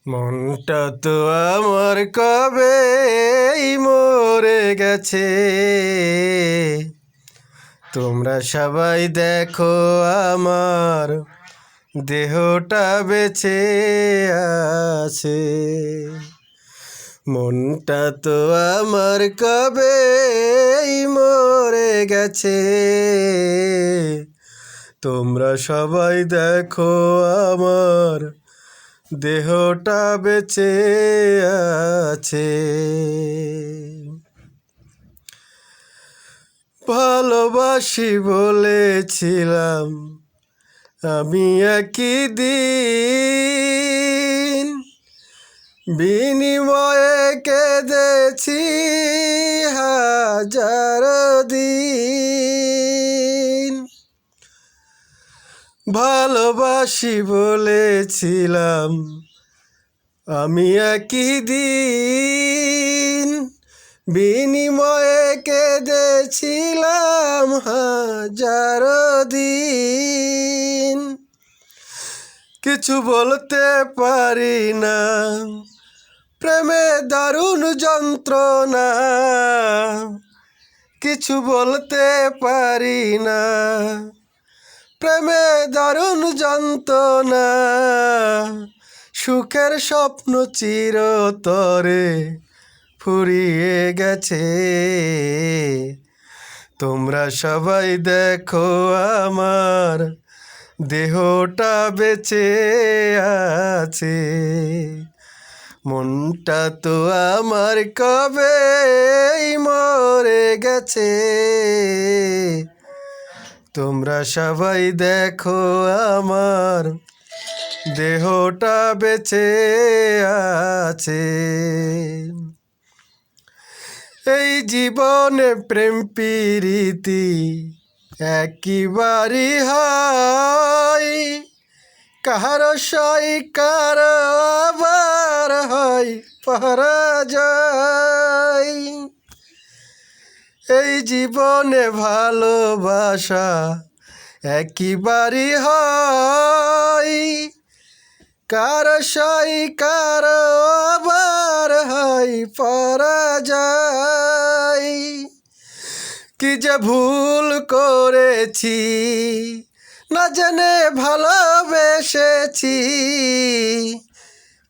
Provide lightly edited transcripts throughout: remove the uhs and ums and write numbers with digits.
মনটা তো আমার কবেই মরে গেছে। তোমরা সবাই দেখো আমার দেহটা বেঁচে আছে। মনটা তো আমার কবেই মরে গেছে। তোমরা সবাই দেখো আমার দেহটা বেঁচে আছে। ভালোবাসি বলেছিলাম আমি একই দিন, বিনিময়ে কেঁদেছি হাজার দিন। ভালোবাসি বলেছিলাম আমি একই দিন, বিনিময়ে কেঁদেছিলাম হাজার দিন। কিছু বলতে পারি না, প্রেমে দারুণ যন্ত্রণা। কিছু বলতে পারি না, প্রেমে দারুণ যন্ত্রণা। সুখের স্বপ্ন চিরতরে ফুরিয়ে গেছে। তোমরা সবাই দেখো আমার দেহটা বেঁচে আছে। মনটা তো আমার কবেই মরে গেছে। তোমরা সবাই দেখো আমার দেহটা বেঁচে আছে। এই জীবনে প্রেম প্রীতি একবারই হয়, কারো সই কারো আবার হয় পরাজয়। এই জীবনে ভালোবাসা একবারই হয়, কারো সই কারো আবার হয় পরাজয়। কি যে ভুল করেছি, না জেনে ভালোবেসেছি।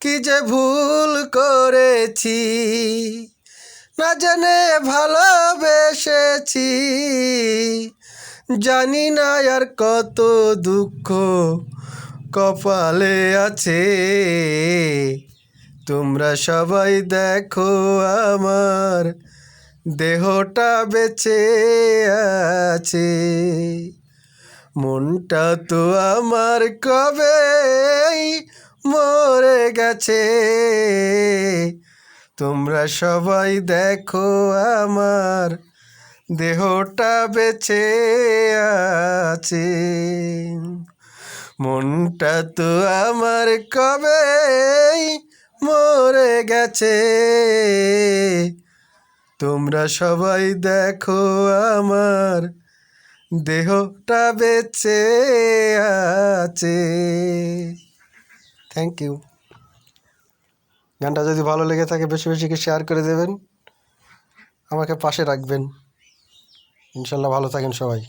কি যে ভুল করেছি, না জেনে ভালোবেসেছি। জানি না আর কত দুঃখ কপালে আছে। তোমরা সবাই দেখো আমার দেহটা বেঁচে আছে। মনটা তো আমার কবেই মরে গেছে। তোমরা সবাই দেখো আমার দেহটা বেঁচে আছে। মনটা তো আমার কবেই মরে গেছে। তোমরা সবাই দেখো আমার দেহটা বেঁচে আছে। Thank you. গানটা যদি ভালো লেগে থাকে বেশি বেশি শেয়ার করে দেবেন, আমাকে পাশে রাখবেন। ইনশাল্লাহ ভালো থাকেন সবাই।